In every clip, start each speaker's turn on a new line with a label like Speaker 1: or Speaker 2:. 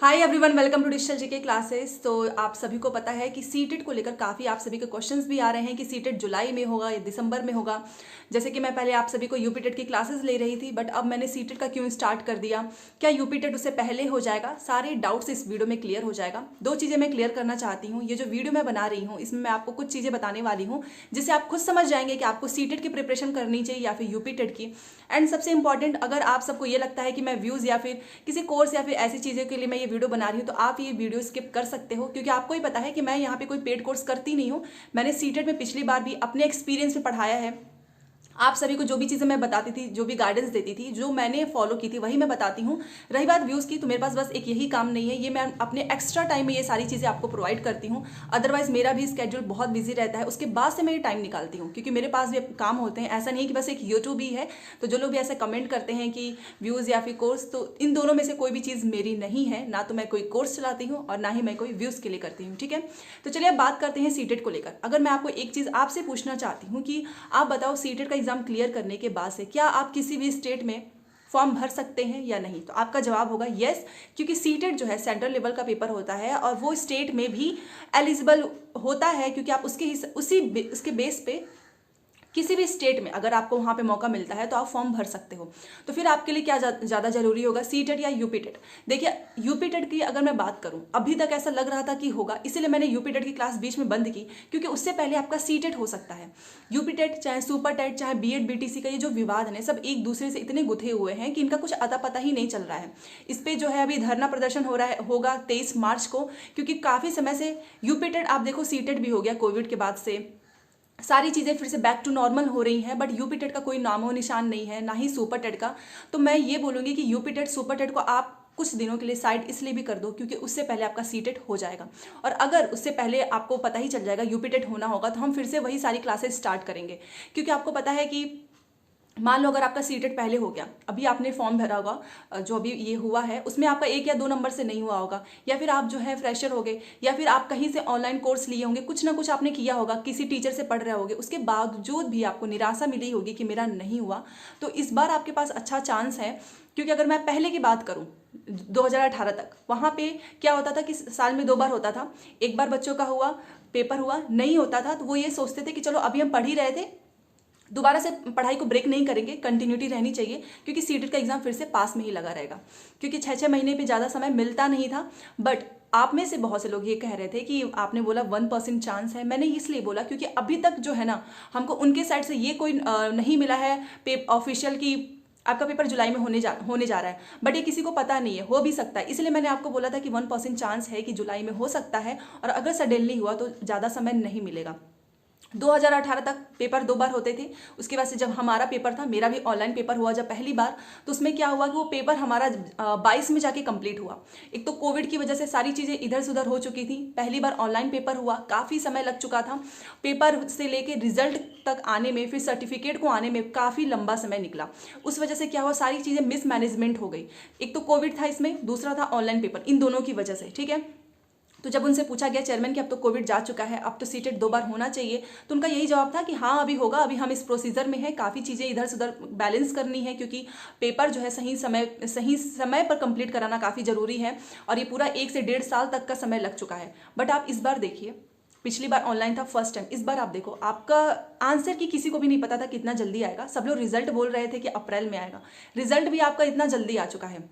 Speaker 1: Hi everyone, welcome to digital GK classes. तो आप सभी को पता है कि सीटेट को लेकर काफ़ी आप सभी के क्वेश्चंस भी आ रहे हैं कि सीटेट जुलाई में होगा या दिसंबर में होगा। जैसे कि मैं पहले आप सभी को यूपी टेट की क्लासेस ले रही थी, बट अब मैंने सीटेट का क्यों स्टार्ट कर दिया, क्या यूपी टेट उससे पहले हो जाएगा, सारे डाउट्स इस वीडियो में क्लियर हो जाएगा। दो चीज़ें मैं क्लियर करना चाहती हूँ। ये जो वीडियो मैं बना रही हूँ इसमें मैं आपको कुछ चीज़ें बताने वाली हूँ जिससे आप खुद समझ जाएंगे कि आपको सीटेट की प्रिपरेशन करनी चाहिए या फिर यूपी टेट की। एंड सबसे इंपॉर्टेंट, अगर आप सबको ये लगता है कि मैं व्यूज़ या फिर किसी कोर्स या फिर ऐसी चीज़ों के लिए मैं ये वीडियो बना रही हूँ, तो आप ये वीडियो स्किप कर सकते हो, क्योंकि आपको ही पता है कि मैं यहाँ पे कोई पेड कोर्स करती नहीं हूँ। मैंने सीटेट में पिछली बार भी अपने एक्सपीरियंस में पढ़ाया है। आप सभी को जो भी चीज़ें मैं बताती थी, जो भी गाइडेंस देती थी, जो मैंने फॉलो की थी, वही मैं बताती हूँ। रही बात व्यूज़ की, तो मेरे पास बस एक यही काम नहीं है, ये मैं अपने एक्स्ट्रा टाइम में ये सारी चीज़ें आपको प्रोवाइड करती हूँ। अदरवाइज मेरा भी स्केड्यूल बहुत बिजी रहता है, उसके बाद से मैं ये टाइम निकालती हूँ, क्योंकि मेरे पास भी काम होते हैं। ऐसा नहीं है कि बस एक यूट्यूब ही है। तो जो लोग भी ऐसे कमेंट करते हैं कि व्यूज़ या फिर कोर्स, तो इन दोनों में से कोई भी चीज़ मेरी नहीं है। ना तो मैं कोई कोर्स चलाती हूँ और ना ही मैं कोई व्यूज़ के लिए करती हूँ। ठीक है, तो चलिए अब बात करते हैं सीटेट को लेकर। अगर मैं आपको एक चीज़ आपसे पूछना चाहती हूँ कि आप बताओ, सीटेट का एग्जाम क्लियर करने के बाद से क्या आप किसी भी स्टेट में फॉर्म भर सकते हैं या नहीं? तो आपका जवाब होगा यस, क्योंकि सीटेट जो है सेंट्रल लेवल का पेपर होता है और वो स्टेट में भी एलिजिबल होता है, क्योंकि आप उसके बेस पे किसी भी स्टेट में अगर आपको वहाँ पे मौका मिलता है तो आप फॉर्म भर सकते हो। तो फिर आपके लिए क्या ज़्यादा जरूरी होगा, सीटेट या यूपी टेट? देखिए, यूपी टेट की अगर मैं बात करूँ, अभी तक ऐसा लग रहा था कि होगा, इसीलिए मैंने यूपी टेट की क्लास बीच में बंद की, क्योंकि उससे पहले आपका सीटेट हो सकता है। यूपी टेट चाहे सुपर टेट चाहे बीएड बीटीसी का ये जो विवाद है, सब एक दूसरे से इतने गुथे हुए हैं कि इनका कुछ अता पता ही नहीं चल रहा है। इस पर जो है अभी धरना प्रदर्शन हो रहा है, होगा 23 मार्च को, क्योंकि काफ़ी समय से यूपी टेट, आप देखो सीटेट भी हो गया कोविड के बाद से, सारी चीज़ें फिर से बैक टू नॉर्मल हो रही हैं, बट यूपी टेट का कोई नामो निशान नहीं है, ना ही सुपर टेट का। तो मैं ये बोलूँगी कि यूपी टेट सुपर टेट को आप कुछ दिनों के लिए साइड इसलिए भी कर दो क्योंकि उससे पहले आपका सीटेट हो जाएगा। और अगर उससे पहले आपको पता ही चल जाएगा यूपी टेट होना होगा, तो हम फिर से वही सारी क्लासेस स्टार्ट करेंगे। क्योंकि आपको पता है कि मान लो अगर आपका सीटेट पहले हो गया, अभी आपने फॉर्म भरा होगा, जो अभी ये हुआ है उसमें आपका 1 या 2 नंबर से नहीं हुआ होगा, या फिर आप जो है फ्रेशर हो गए, या फिर आप कहीं से ऑनलाइन कोर्स लिए होंगे, कुछ ना कुछ आपने किया होगा, किसी टीचर से पढ़ रहे होगे, उसके बावजूद भी आपको निराशा मिली होगी कि मेरा नहीं हुआ। तो इस बार आपके पास अच्छा चांस है। क्योंकि अगर मैं पहले की बात करूं 2018 तक, वहाँ पे क्या होता था कि साल में 2 बार होता था। एक बार बच्चों का हुआ, पेपर हुआ, नहीं होता था तो वो ये सोचते थे कि चलो अभी हम पढ़ ही रहे थे, दोबारा से पढ़ाई को ब्रेक नहीं करेंगे, कंटिन्यूटी रहनी चाहिए, क्योंकि सीटेट का एग्जाम फिर से पास में ही लगा रहेगा। क्योंकि 6-6 महीने पे ज़्यादा समय मिलता नहीं था। बट आप में से बहुत से लोग ये कह रहे थे कि आपने बोला 1% चांस है, मैंने इसलिए बोला क्योंकि अभी तक जो है ना, हमको उनके साइड से ये कोई नहीं मिला है ऑफिशियल की आपका पेपर जुलाई में होने जा रहा है। बट ये किसी को पता नहीं है, हो भी सकता है, इसलिए मैंने आपको बोला था कि 1% चांस है कि जुलाई में हो सकता है, और अगर सडनली हुआ तो ज़्यादा समय नहीं मिलेगा। 2018 तक पेपर 2 बार होते थे। उसके बाद से जब हमारा पेपर था, मेरा भी ऑनलाइन पेपर हुआ जब पहली बार, तो उसमें क्या हुआ कि वो पेपर हमारा 22 में जाके कंप्लीट हुआ। एक तो कोविड की वजह से सारी चीज़ें इधर से उधर हो चुकी थी। पहली बार ऑनलाइन पेपर हुआ, काफ़ी समय लग चुका था। पेपर से लेके रिजल्ट तक आने में, फिर सर्टिफिकेट को आने में काफ़ी लंबा समय निकला। उस वजह से क्या हुआ, सारी चीज़ें मिसमैनेजमेंट हो गई। एक तो कोविड था इसमें, दूसरा था ऑनलाइन पेपर, इन दोनों की वजह से। ठीक है, तो जब उनसे पूछा गया चेयरमैन कि अब तो कोविड जा चुका है, अब तो सीटेट 2 बार होना चाहिए, तो उनका यही जवाब था कि हाँ अभी होगा, अभी हम इस प्रोसीजर में हैं, काफ़ी चीज़ें इधर से उधर बैलेंस करनी है, क्योंकि पेपर जो है सही समय पर कंप्लीट कराना काफ़ी ज़रूरी है। और ये पूरा 1 से 1.5 साल तक का समय लग चुका है। बट आप इस बार देखिए, पिछली बार ऑनलाइन था फर्स्ट टाइम, इस बार आप देखो आपका आंसर की किसी को भी नहीं पता था कितना जल्दी आएगा। सब लोग रिजल्ट बोल रहे थे कि अप्रैल में आएगा, रिजल्ट भी आपका इतना जल्दी आ चुका है।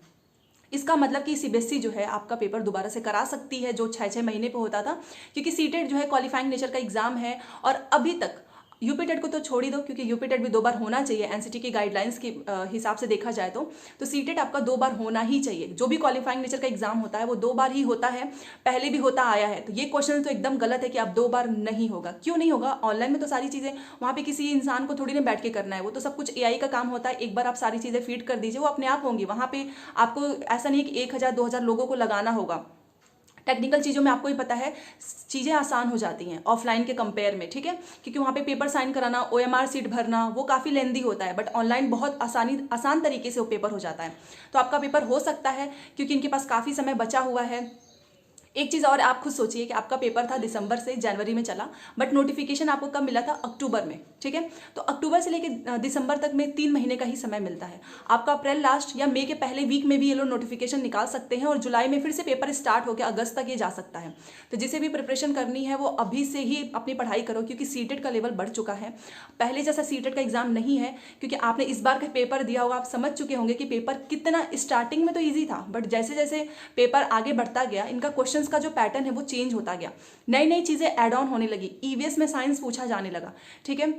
Speaker 1: इसका मतलब कि सीबीएसई जो है आपका पेपर दोबारा से करा सकती है, जो 6-6 महीने पे होता था, क्योंकि सीटेट जो है क्वालिफाइंग नेचर का एग्जाम है। और अभी तक यूपी टेट को तो छोड़ ही दो, क्योंकि यूपी टेट भी 2 बार होना चाहिए एनसीटी की गाइडलाइंस के हिसाब से देखा जाए तो सीटेट आपका 2 बार होना ही चाहिए। जो भी क्वालिफाइंग नेचर का एग्जाम होता है वो 2 बार ही होता है, पहले भी होता आया है। तो ये क्वेश्चन तो एकदम गलत है कि आप 2 बार नहीं होगा। क्यों नहीं होगा? ऑनलाइन में तो सारी चीज़ें वहाँ पे किसी इंसान को थोड़ी ना बैठ के करना है, वो तो सब कुछ एआई का काम होता है। एक बार आप सारी चीज़ें फीड कर दीजिए, वो अपने आप होंगी। वहाँ पे आपको ऐसा नहीं है कि 1000-2000 लोगों को लगाना होगा। टेक्निकल चीज़ों में आपको ही पता है, चीज़ें आसान हो जाती हैं ऑफलाइन के कंपेयर में। ठीक है, क्योंकि वहाँ पे पेपर साइन कराना, ओएमआर सीट भरना, वो काफ़ी लेंदी होता है। बट ऑनलाइन बहुत आसान तरीके से वो पेपर हो जाता है। तो आपका पेपर हो सकता है, क्योंकि इनके पास काफ़ी समय बचा हुआ है। एक चीज़ और आप खुद सोचिए कि आपका पेपर था दिसंबर से जनवरी में चला, बट नोटिफिकेशन आपको कब मिला था? अक्टूबर में, ठीक है। तो अक्टूबर से लेकर दिसंबर तक में 3 महीने का ही समय मिलता है। आपका अप्रैल लास्ट या मई के पहले वीक में भी ये लोग नोटिफिकेशन निकाल सकते हैं और जुलाई में फिर से पेपर स्टार्ट होकर अगस्त तक ये जा सकता है। तो जिसे भी प्रिपरेशन करनी है वो अभी से ही अपनी पढ़ाई करो, क्योंकि सीटेट का लेवल बढ़ चुका है। पहले जैसा सीटेट का एग्जाम नहीं है, क्योंकि आपने इस बार का पेपर दिया होगा, आप समझ चुके होंगे कि पेपर कितना स्टार्टिंग में तो ईजी था, बट जैसे जैसे पेपर आगे बढ़ता गया इनका क्वेश्चन का जो पैटर्न है वो चेंज होता गया, नई नई चीजें ऐड ऑन होने लगी, ईवीएस में साइंस पूछा जाने लगा, ठीक है।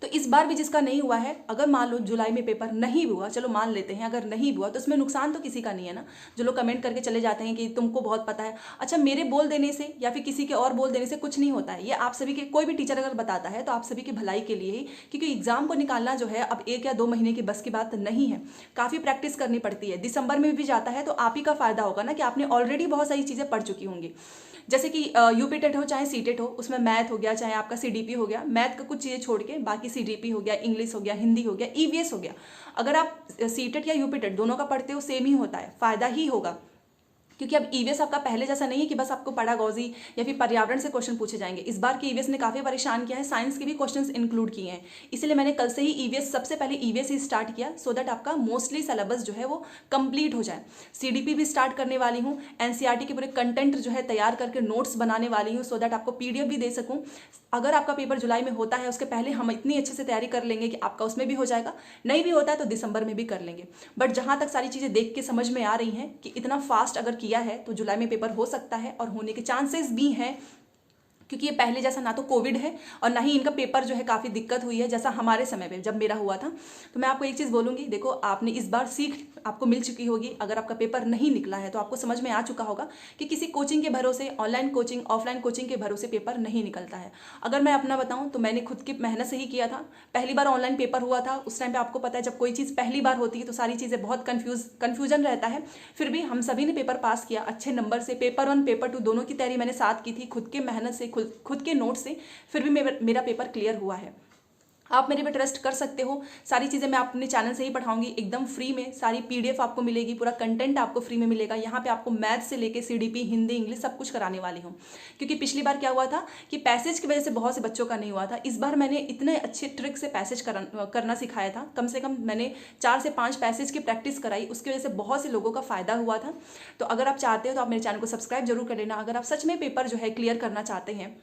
Speaker 1: तो इस बार भी जिसका नहीं हुआ है, अगर मान लो जुलाई में पेपर नहीं हुआ, चलो मान लेते हैं अगर नहीं हुआ, तो इसमें नुकसान तो किसी का नहीं है ना। जो लोग कमेंट करके चले जाते हैं कि तुमको बहुत पता है, अच्छा मेरे बोल देने से या फिर किसी के और बोल देने से कुछ नहीं होता है। ये आप सभी के, कोई भी टीचर अगर बताता है तो आप सभी की भलाई के लिए ही, क्योंकि एग्जाम को निकालना जो है अब 1 या 2 महीने की बस की बात नहीं है, काफ़ी प्रैक्टिस करनी पड़ती है। दिसंबर में भी जाता है तो आप ही का फायदा होगा ना, कि आपने ऑलरेडी बहुत सारी चीज़ें पढ़ चुकी होंगी। जैसे कि यूपी टेट हो चाहे सीटेट हो, उसमें मैथ हो गया, चाहे आपका सीडीपी हो गया, मैथ का कुछ चीज़ें छोड़ के बाकी सीडीपी हो गया, इंग्लिश हो गया, हिंदी हो गया, ईवीएस हो गया। अगर आप सीटेट या यूपी टेट दोनों का पढ़ते हो सेम ही होता है, फायदा ही होगा। क्योंकि अब ईवीएस आपका पहले जैसा नहीं है कि बस आपको पेडागॉजी या फिर पर्यावरण से क्वेश्चन पूछे जाएंगे। इस बार की ईवीएस ने काफी परेशान किया है, साइंस के भी क्वेश्चंस इंक्लूड किए हैं। इसलिए मैंने कल से ही ईवीएस, सबसे पहले ईवीएस ही स्टार्ट किया, सो दैट आपका मोस्टली सिलेबस जो है वो कंप्लीट हो जाए। सीडीपी भी स्टार्ट करने वाली हूँ, एनसीईआरटी के पूरे कंटेंट जो है तैयार करके नोट्स बनाने वाली हूँ, सो दैट आपको पीडीएफ भी दे सकूँ। अगर आपका पेपर जुलाई में होता है उसके पहले हम इतनी अच्छे से तैयारी कर लेंगे कि आपका उसमें भी हो जाएगा, नहीं भी होता है तो दिसंबर में भी कर लेंगे। बट जहां तक सारी चीजें देख के समझ में आ रही हैं कि इतना फास्ट अगर किया है तो जुलाई में पेपर हो सकता है, और होने के चांसेस भी हैं, क्योंकि ये पहले जैसा ना तो कोविड है और ना ही इनका पेपर जो है काफ़ी दिक्कत हुई है जैसा हमारे समय पे जब मेरा हुआ था। तो मैं आपको एक चीज़ बोलूँगी, देखो आपने इस बार सीख आपको मिल चुकी होगी। अगर आपका पेपर नहीं निकला है तो आपको समझ में आ चुका होगा कि किसी कोचिंग के भरोसे, ऑनलाइन कोचिंग, ऑफलाइन कोचिंग के भरोसे पेपर नहीं निकलता है। अगर मैं अपना बताऊँ तो मैंने खुद की मेहनत से ही किया था। पहली बार ऑनलाइन पेपर हुआ था, उस टाइम पर आपको पता है जब कोई चीज़ पहली बार होती है तो सारी चीज़ें बहुत कन्फ्यूजन रहता है। फिर भी हम सभी ने पेपर पास किया अच्छे नंबर से। पेपर 1 पेपर 2 दोनों की तैयारी मैंने साथ की थी, खुद के मेहनत से, खुद के नोट से, फिर भी मेरा पेपर क्लियर हुआ है। आप मेरे पे ट्रस्ट कर सकते हो। सारी चीज़ें मैं अपने चैनल से ही पढ़ाऊंगी एकदम फ्री में। सारी पीडीएफ आपको मिलेगी, पूरा कंटेंट आपको फ्री में मिलेगा। यहाँ पे आपको मैथ से लेके सीडीपी, हिंदी, इंग्लिश सब कुछ कराने वाली हूँ। क्योंकि पिछली बार क्या हुआ था कि पैसेज की वजह से बहुत से बच्चों का नहीं हुआ था। इस बार मैंने इतने अच्छे ट्रिक से पैसेज करना सिखाया था। कम से कम मैंने 4 से 5 पैसेज की प्रैक्टिस कराई, उसकी वजह से बहुत से लोगों का फायदा हुआ था। तो अगर आप चाहते हो तो आप मेरे चैनल को सब्सक्राइब जरूर कर लेना। अगर आप सच में पेपर जो है क्लियर करना चाहते हैं,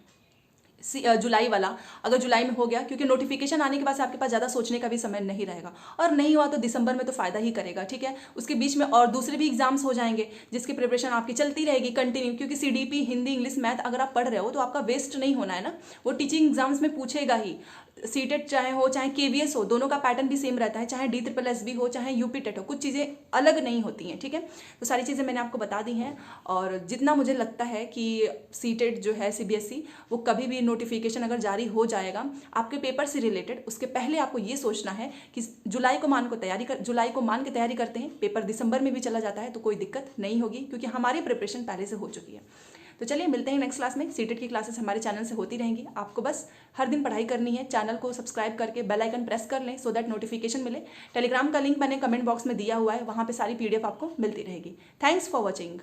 Speaker 1: जुलाई वाला, अगर जुलाई में हो गया, क्योंकि नोटिफिकेशन आने के बाद से आपके पास ज़्यादा सोचने का भी समय नहीं रहेगा, और नहीं हुआ तो दिसंबर में तो फायदा ही करेगा, ठीक है। उसके बीच में और दूसरे भी एग्जाम्स हो जाएंगे जिसकी प्रिपरेशन आपकी चलती रहेगी कंटिन्यू, क्योंकि सीडीपी, हिंदी, इंग्लिश, मैथ अगर आप पढ़ रहे हो तो आपका वेस्ट नहीं होना है ना। वो टीचिंग एग्जाम्स में पूछेगा ही। सीटेट चाहे हो चाहे केवीएस हो, दोनों का पैटर्न भी सेम रहता है, चाहे DSSS हो चाहे यूपी टेट हो, कुछ चीज़ें अलग नहीं होती हैं, ठीक है। तो सारी चीज़ें मैंने आपको बता दी हैं। और जितना मुझे लगता है कि सीटेट जो है सीबीएसई, वो कभी भी नोटिफिकेशन अगर जारी हो जाएगा आपके पेपर से रिलेटेड, उसके पहले आपको ये सोचना है कि जुलाई को मान के तैयारी करते हैं, पेपर दिसंबर में भी चला जाता है तो कोई दिक्कत नहीं होगी, क्योंकि हमारी प्रिपरेशन पहले से हो चुकी है। तो चलिए मिलते हैं नेक्स्ट क्लास में। सीटेट की क्लासेस हमारे चैनल से होती रहेंगी। आपको बस हर दिन पढ़ाई करनी है। चैनल को सब्सक्राइब करके बेल आइकन प्रेस कर लें, सो दैट नोटिफिकेशन मिले। टेलीग्राम का लिंक मैंने कमेंट बॉक्स में दिया हुआ है, वहाँ पे सारी पीडीएफ आपको मिलती रहेगी। Thanks for watching.